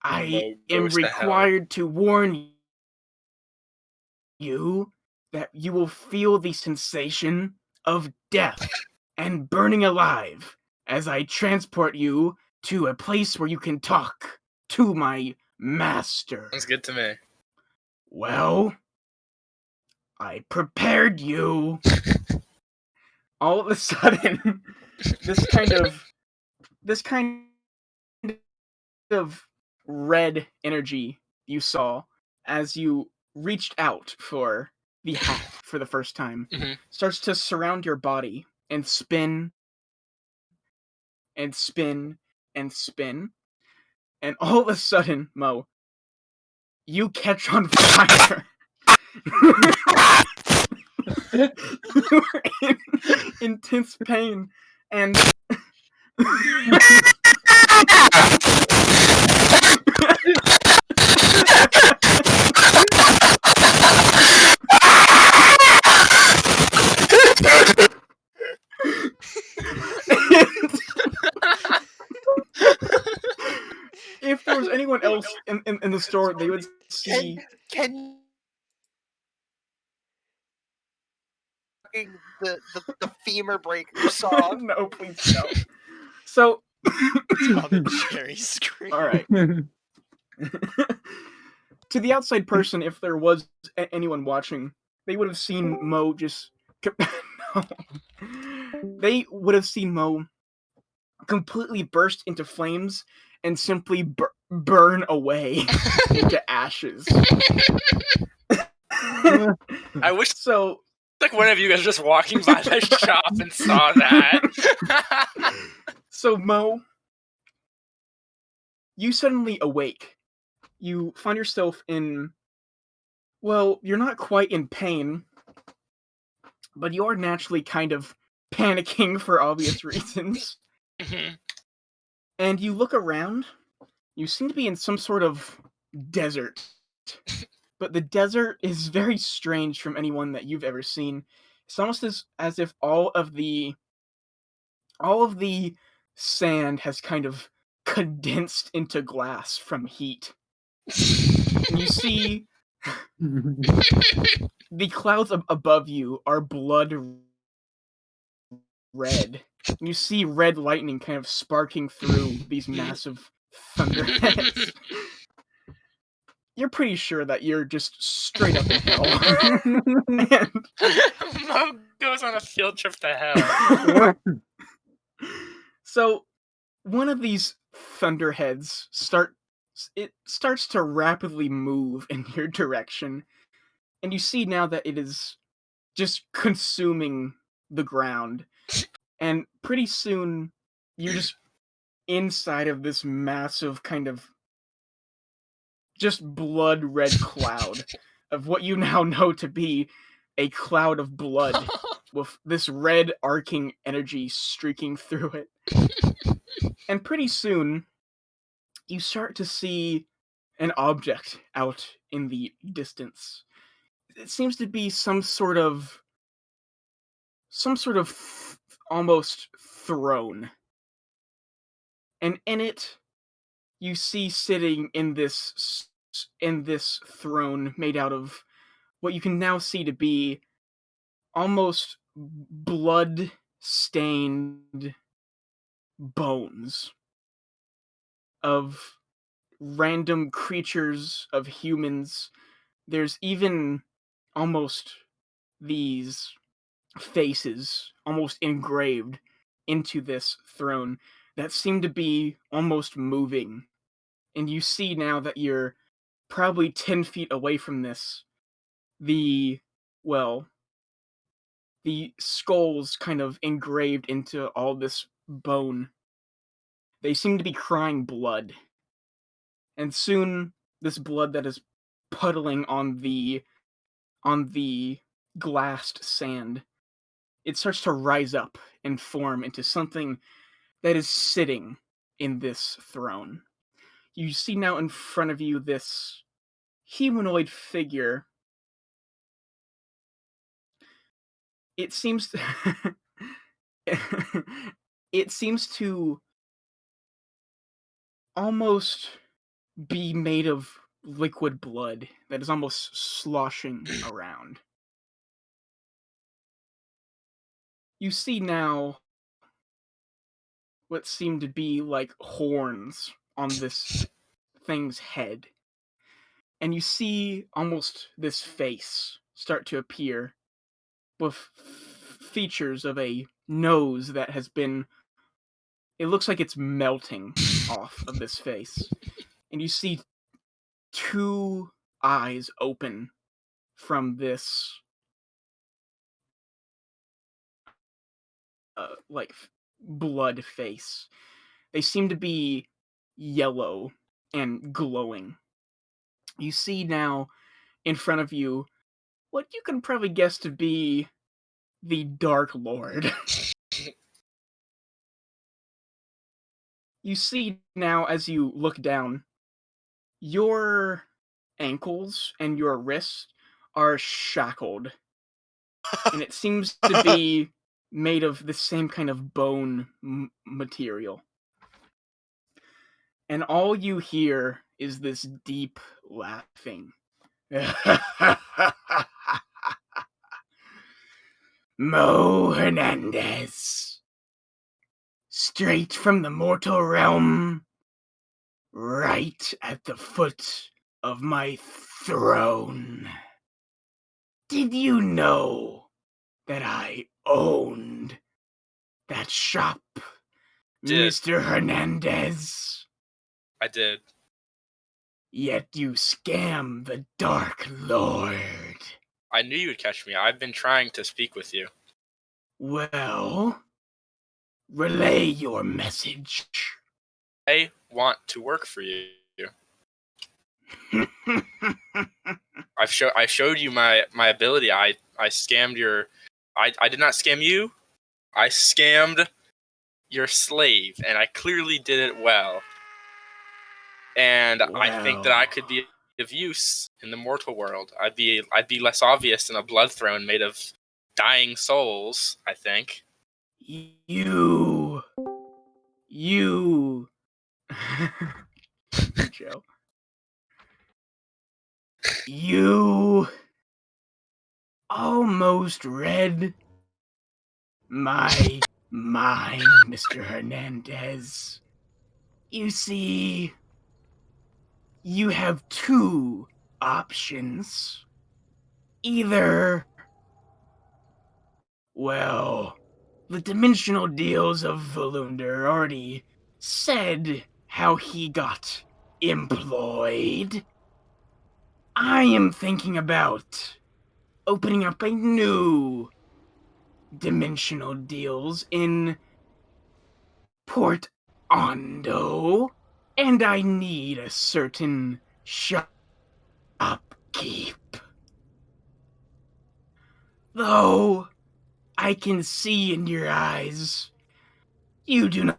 I Mo am goes to hell. required to warn you that you will feel the sensation of death and burning alive as I transport you to a place where you can talk to my master. Sounds good to me. Well, I prepared you. All of a sudden, this kind of red energy you saw as you reached out for the hat for the first time starts to surround your body and spin and spin and spin. And all of a sudden, Mo, you catch on fire. You are in intense pain, and if there was anyone else in the store, they would see. Can the femur breaker song? No, please no. So, Tom and Jerry scream. all right. To the outside person, if there was anyone watching, they would have seen Mo just. No. They would have seen Mo completely burst into flames and simply burn away into ashes. I wish So, like one of you guys just walking by the shop and saw that. so Mo, you suddenly awake. You find yourself in. Well, you're not quite in pain, but you are naturally kind of panicking for obvious reasons. And you look around. You seem to be in some sort of desert. But the desert is very strange from anyone that you've ever seen. It's almost as if all of the sand has kind of condensed into glass from heat. And you see the clouds above you are blood red. You see red lightning kind of sparking through these massive thunderheads. You're pretty sure that you're just straight up in hell. And Mo goes on a field trip to hell. so one of these thunderheads starts to rapidly move in your direction, and you see now that it is just consuming the ground. And pretty soon, you're just inside of this massive kind of just blood red cloud of what you now know to be a cloud of blood with this red arcing energy streaking through it. And pretty soon, you start to see an object out in the distance. It seems to be some sort of almost throne. And in it, you see sitting in this throne made out of what you can now see to be almost blood stained bones of random creatures, of humans. There's even almost these faces almost engraved into this throne that seem to be almost moving. And you see now that you're probably 10 feet away from this, the skulls kind of engraved into all this bone. They seem to be crying blood. And soon, this blood that is puddling on the glassed sand, it starts to rise up and form into something that is sitting in this throne. You see now in front of you this humanoid figure. It seems it seems to almost be made of liquid blood that is almost sloshing around. You see now what seem to be like horns on this thing's head. And you see almost this face start to appear with features of a nose that has been... It looks like it's melting off of this face. And you see two eyes open from this blood face. They seem to be yellow and glowing. You see now in front of you what you can probably guess to be the Dark Lord. You see now as you look down, your ankles and your wrists are shackled. And it seems to be made of the same kind of bone material. And all you hear is this deep laughing. Mo Hernandez, straight from the mortal realm, right at the foot of my throne. Did you know that I owned that shop, Mr. Hernandez? I did. Yet you scam the Dark Lord. I knew you would catch me. I've been trying to speak with you. Well, relay your message. I want to work for you. I showed you my ability. I scammed your... I did not scam you. I scammed your slave, and I clearly did it well. And I think that I could be of use in the mortal world. I'd be less obvious than a blood throne made of dying souls, I think. You Joe. You almost read my mind, Mr. Hernandez. You see, you have two options. Either, well, the dimensional deals of Volunder already said how he got employed. I am thinking about opening up a new dimensional deals in Port Ondo, and I need a certain shopkeep. Though I can see in your eyes, you do not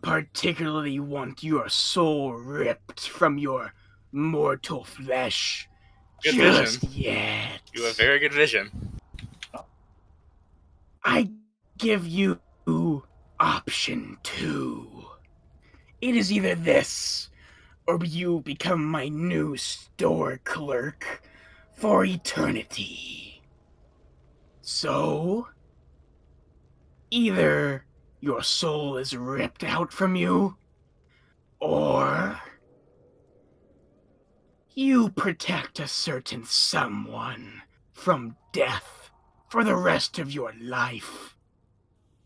particularly want your soul ripped from your mortal flesh Good just vision. yet. You have very good vision. I give you option 2. It is either this, or you become my new store clerk for eternity. So, either your soul is ripped out from you, or you protect a certain someone from death for the rest of your life.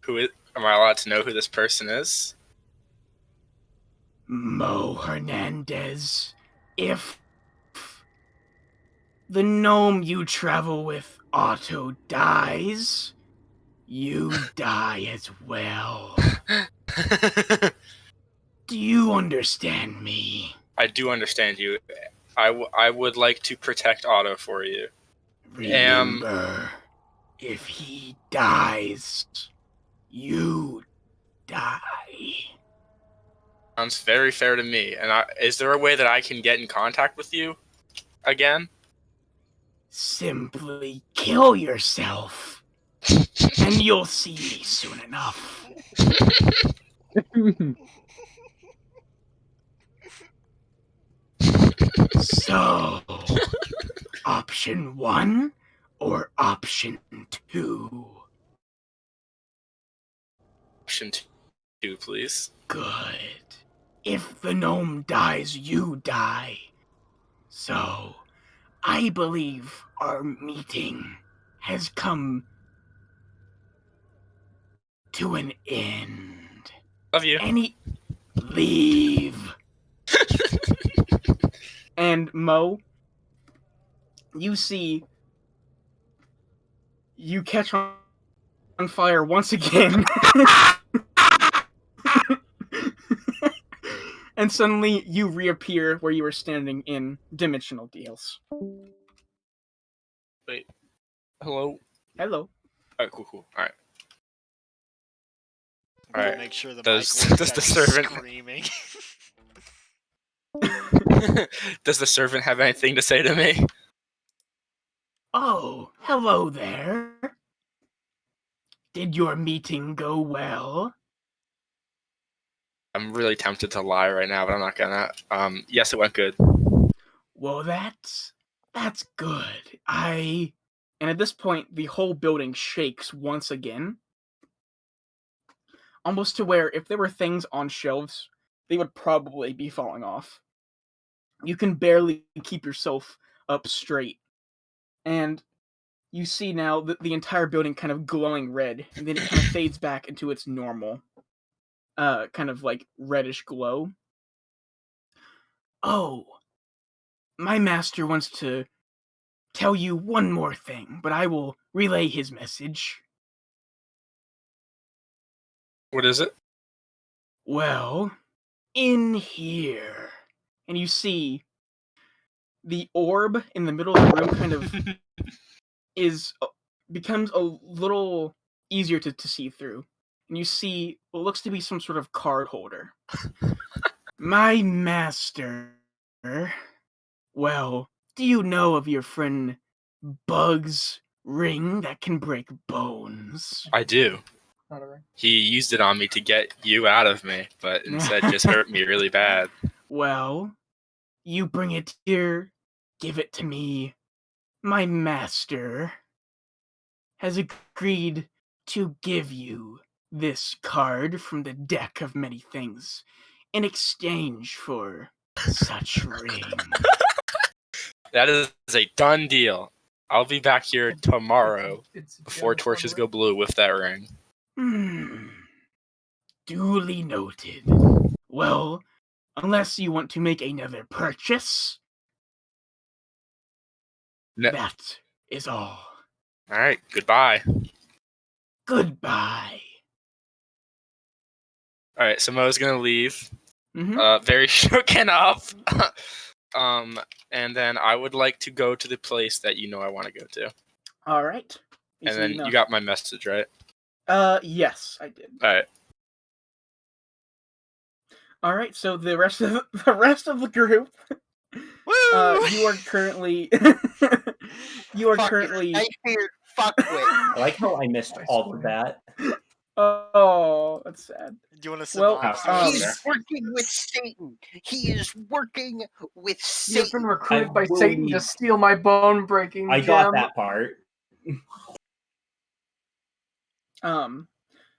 Am I allowed to know who this person is? Mo Hernandez, if the gnome you travel with, Otto, dies, you die as well. Do you understand me? I do understand you. I would like to protect Otto for you. Remember, if he dies, you die. Sounds very fair to me. And is there a way that I can get in contact with you again? Simply kill yourself, and you'll see me soon enough. So, option 1 or option 2? Option 2, please. Good. If the gnome dies, you die. So, I believe our meeting has come to an end. Love you. Leave. And Mo, you see, you catch on fire once again. And suddenly you reappear where you were standing in Dimensional Deals. Wait. Hello? Hello. Alright, cool. Alright. I'm gonna Alright. make sure the Does mic the servant screaming. Does the servant have anything to say to me? Oh, hello there. Did your meeting go well? I'm really tempted to lie right now, but I'm not gonna. Yes, it went good. Well, that's good. And at this point, the whole building shakes once again. Almost to where if there were things on shelves, they would probably be falling off. You can barely keep yourself up straight. And you see now the entire building kind of glowing red, and then it kind of fades back into its normal, kind of like reddish glow. Oh, my master wants to tell you one more thing, but I will relay his message. What is it? Well, in here. And you see the orb in the middle of the room kind of becomes a little easier to see through. And you see what looks to be some sort of card holder. My master. Well, do you know of your friend Bug's ring that can break bones? I do. Not a ring. He used it on me to get you out of me, but instead just hurt me really bad. Well, you bring it here, give it to me. My master has agreed to give you this card from the deck of many things in exchange for such ring. That is a done deal. I'll be back here tomorrow It's a before gem torches from go blue with that ring. Duly noted. Well, unless you want to make another purchase, that is all. All right, goodbye. Goodbye. All right, so Mo's gonna leave. Mm-hmm. Very shooken up. And then I would like to go to the place that I want to go to. All right. And Easy then enough. you got my message, right? Yes, I did. All right. All right. So the rest of the group, you are currently, I-feared fuckwit. I like how I missed all of that. Oh, that's sad. Do you want to Well, synopsis? He's working with Satan. He is working with You've been Satan. recruited I by Satan to believe- steal my bone breaking I gem. got that part.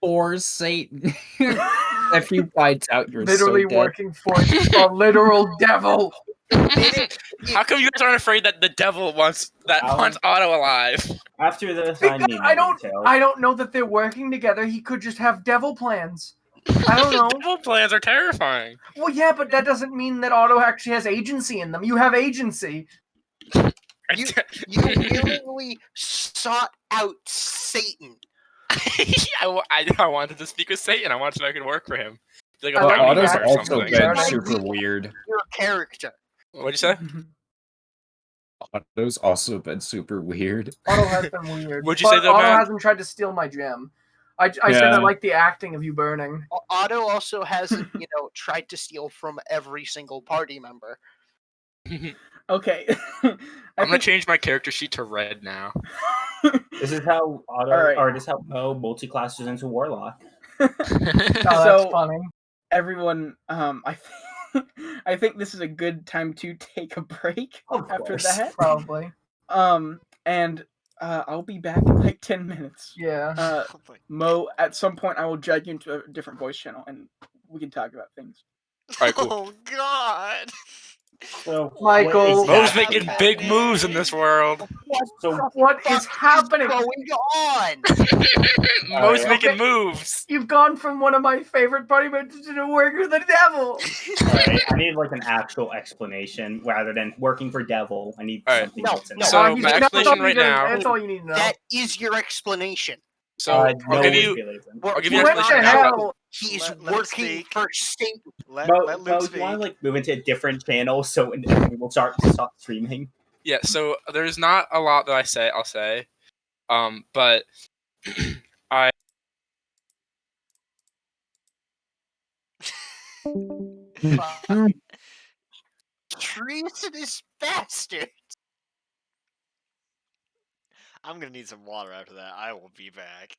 Or Satan. If he finds out you're Literally so dead. working for a literal devil. How come you guys aren't afraid that the devil wants Otto alive? After this, I Because need I more don't, details. I don't know that they're working together. He could just have devil plans. I don't know. Devil plans are terrifying. Well, yeah, but that doesn't mean that Otto actually has agency in them. You have agency. You willingly sought out Satan. I wanted to speak with Satan. I wanted to make it work for him. Like I a like bounty Otto's hunter or also something. been Right. super weird. Your character. What'd you say? Otto's also been super weird. Otto has been weird. What'd you say, But though, Otto Matt? hasn't tried to steal my gem. I said Yeah. I like the acting of you burning. Otto also hasn't, tried to steal from every single party member. Okay. I'm gonna change my character sheet to red now. This is how Otto, All right. or this is how Mo multi-classes into Warlock. Oh, that's So- funny. Everyone, I think this is a good time to take a break Of after course. that. Probably. And I'll be back in like 10 minutes. Yeah. Uh, Oh my- Mo, at some point, I will drag you into a different voice channel, and we can talk about things. Alright, cool. Oh God! So, Michael. what Mo's exactly making big moves in this world. So, What is happening? Going on? Mo's Alright. making Okay. moves. You've gone from one of my favorite party members to work with the devil. alright, I need like an actual explanation rather than working for Devil. I need Alright. something No, else in no. there. So, he's- my that's explanation all you right gotta- now- That's all you need to know. That is your explanation. So no I'll give you. manipulation. I'll give He you went an to explanation. hell. He's Let him working speak. for Satan. Let Mo, Luke Mo, speak. you want to like move into a different channel so we will stop streaming? Yeah. So there's not a lot that I'll say. But I. Treasonous bastard. I'm gonna need some water after that. I will be back.